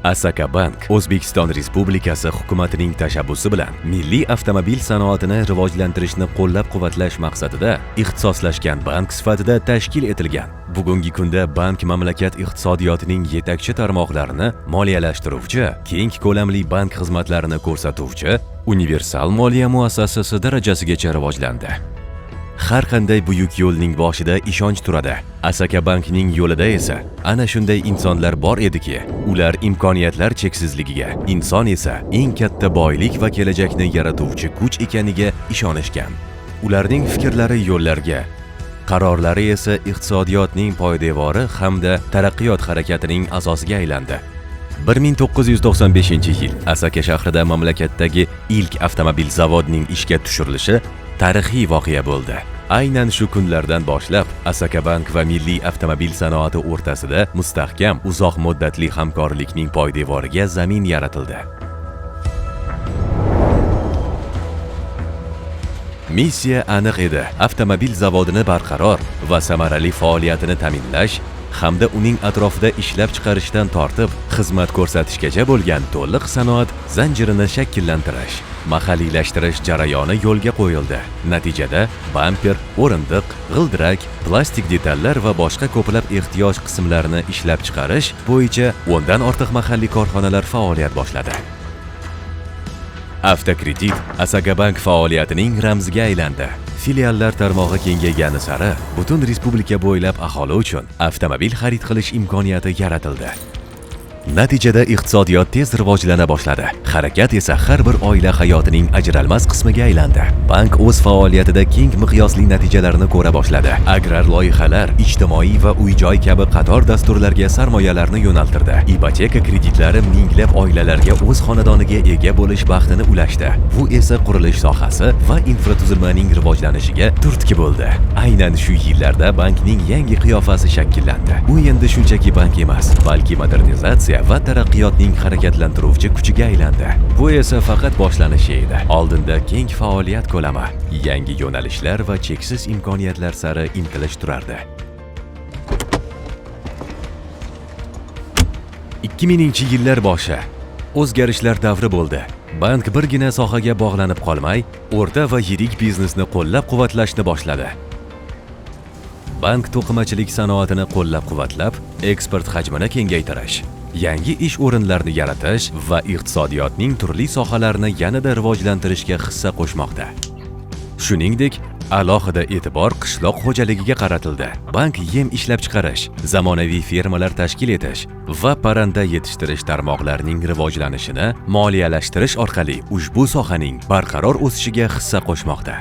Asaka Bank O'zbekiston Respublikasi hukumatining tashabbusi bilan milliy avtomobil sanoatini rivojlantirishni qo'llab-quvvatlash maqsadida ixtisoslashgan bank sifatida tashkil etilgan. Bugungi kunda bank mamlakat iqtisodiyotining yetakchi tarmoqlarini moliyalashtiruvchi, keng ko'lamli bank xizmatlarini ko'rsatuvchi universal moliya muassasasi darajasigacha rivojlandi. Har qanday buyuk yo'lning boshida ishonch turadi. Asaka Bankning yo'lida esa ana shunday insonlar bor ediki, ular imkoniyatlar cheksizligiga, inson esa eng katta boylik va kelajakni yaratuvchi kuch ekaniga ishonishgan. Ularning fikrlari yo'llarga, qarorlari esa iqtisodiyotning poydevori hamda taraqqiyot harakatining asosiga aylandi. 1995-yil Asaka shahrida mamlakatdagi ilk avtomobil zavodining ishga tushirilishi tarixiy voqea bo'ldi. Aynan shu kunlardan boshlab Asaka Bank va milliy avtomobil sanoati o'rtasida mustahkam, uzoq muddatli hamkorlikning poydevoriga zamin yaratildi. Missiya aniq edi: avtomobil zavodini barqaror va samarali faoliyatini ta'minlash hamda uning atrofida ishlab chiqarishdan tortib xizmat ko'rsatishgacha bo'lgan to'liq sanoat zanjirini shakllantirish. Mahalliylashtirish jarayoni yo'lga qo'yildi. Natijada bamper, o'rindiq, g'ildirak, plastik detallar va boshqa ko'plab ehtiyoj qismlarini ishlab chiqarish bo'yicha 10 dan ortiq mahalliy korxonalar faoliyat boshladi. Avtokredit Asaka Bank faoliyatining ramziga aylandi. Filiallar tarmog'i kengaygani sari butun respublika bo'ylab aholi uchun avtomobil xarid qilish imkoniyati yaratildi. Natijada iqtisodiyot tez rivojlana boshladi. Harakat esa har bir oila hayotining ajralmas qismiga aylandi. Bank o'z faoliyatida keng miqyosli natijalarni ko'ra boshladi. Agrar loyihalar, ijtimoiy va uy-joy kabi qator dasturlarga sarmoyalarni yo'naltirdi. Ipoteka kreditlari minglab oilalarga o'z xonadoniga ega bo'lish baxtini ulashdi. Bu esa qurilish sohasi va infratuzilmaning rivojlanishiga turtki bo'ldi. Aynan shu yillarda bankning yangi qiyofasi shakllandi. U endi shunchaki bank emas, balki modernizatsiya va taraqqiyotning harakatlantiruvchi kuchiga aylandi. Bu esa faqat boshlanishi edi. Oldinda keng faoliyat ko'lami, yangi yo'nalishlar va cheksiz imkoniyatlar sari intilish turardi. 2000-yillar boshi o'zgarishlar davri bo'ldi. Bank birgina sohaga bog'lanib qolmay, o'rta va yirik biznesni qo'llab-quvvatlashni boshladi. Bank to'qimachilik sanoatini qo'llab-quvvatlab, eksport hajmini kengaytirish, yangi ish o'rinlarini yaratish va iqtisodiyotning turli sohalarini yanada rivojlantirishga hissa qo'shmoqda. Shuningdek, alohida e'tibor qishloq xo'jaligiga qaratildi. Bank yem ishlab chiqarish, zamonaviy fermalar tashkil etish va parranda yetishtirish tarmoqlarining rivojlanishini moliyalashtirish orqali ushbu sohaning barqaror o'sishiga hissa qo'shmoqda.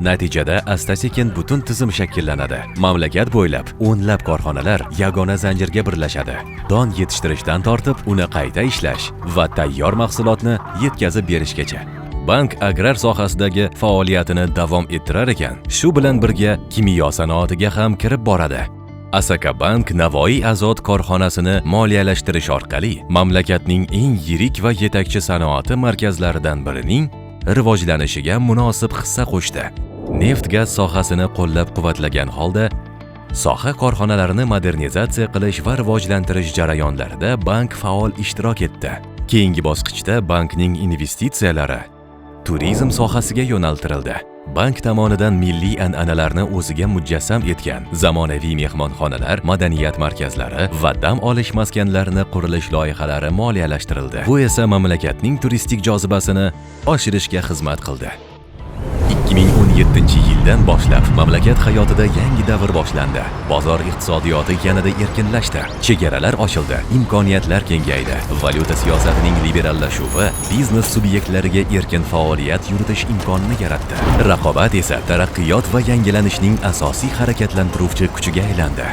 Natijada asta-sekin butun tizim shakllanadi. Mamlakat bo'ylab o'nlab korxonalar yagona zanjirga birlashadi. Don yetishtirishdan tortib, uni qayta ishlash va tayyor mahsulotni yetkazib berishgacha. Bank agrar sohasidagi faoliyatini davom ettirar ekan, shu bilan birga kimyo sanoatiga ham kirib boradi. Asaka Bank Navoiy azot korxonasini moliyalashtirish orqali mamlakatning eng yirik va yetakchi sanoati markazlaridan birining rivojlanishiga munosib hissa qo'shdi. Neft-gaz sohasini qo'llab-quvvatlagan holda soha korxonalarini modernizatsiya qilish va rivojlantirish jarayonlarida bank faol ishtirok etdi. Keyingi bosqichda bankning investitsiyalari turizm sohasiga yo'naltirildi. Bank tomonidan milliy an'analarni o'ziga mujassam etgan zamonaviy mehmonxonalar, madaniyat markazlari va dam olish maskanlarini qurilish loyihalari moliyalashtirildi. Bu esa mamlakatning turistik jozibasini oshirishga xizmat qildi. 2017-yildan boshlab mamlakat hayotida yangi davr boshlandi. Bozor iqtisodiyoti yanada erkinlashdi, chegaralar ochildi, imkoniyatlar kengaydi. Valyuta siyosatining liberallashuvi biznes subyektlariga erkin faoliyat yuritish imkonini yaratdi. Raqobat esa taraqqiyot va yangilanishning asosiy harakatlantiruvchi kuchiga aylandi.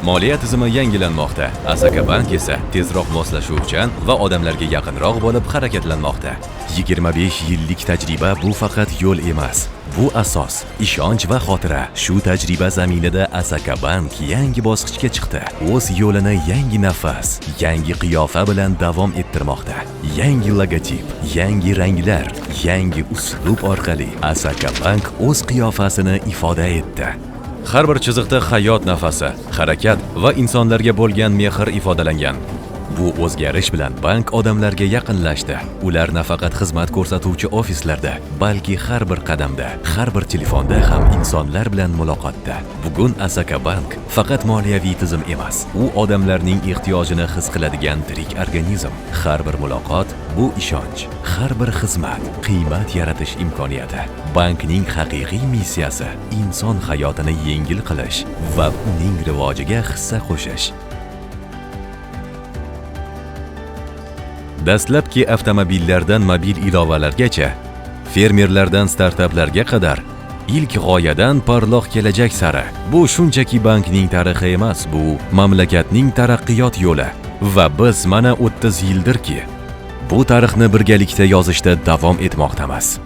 Moliya tizimi yangilanmoqda. Asaka Bank esa tezroq moslashuvchan va odamlarga yaqinroq bo'lib harakatlanmoqda. 25 yillik tajriba bu faqat yo'l emas, bu asos, ishonch va xotira. Shu tajriba zaminida Asaka Bank yangi bosqichga chiqdi. O'z yo'lini yangi nafas, yangi qiyofa bilan davom ettirmoqda. Yangi logotip, yangi ranglar, yangi uslub orqali Asaka Bank o'z qiyofasini ifoda etdi. Har bir chiziqda hayot nafasi, harakat va insonlarga bo'lgan mehr ifodalangan. Bu o'zgarish bilan bank odamlarga yaqinlashdi. Ular nafaqat xizmat ko'rsatuvchi ofislarda, balki har bir qadamda, har bir telefonda ham insonlar bilan muloqotda. Bugun Asaka Bank faqat moliyaviy tizim emas, u odamlarning ehtiyojini his qiladigan tirik organizm. Har bir muloqot bu ishonch, har bir xizmat qiymat yaratish imkoniyati. Bankning haqiqiy missiyasi inson hayotini yengil qilish va uning rivojiga hissa qo'shish. Dastlabki avtomobillardan mobil ilovalargacha, fermerlardan startaplarga qadar, ilk g'oyadan porloq kelajak sari. Bu shunchaki bankning tarixi emas, bu mamlakatning taraqqiyot yo'li. Va biz mana 30 yildirki, bu tarixni birgalikda yozishda davom etmoqdamiz.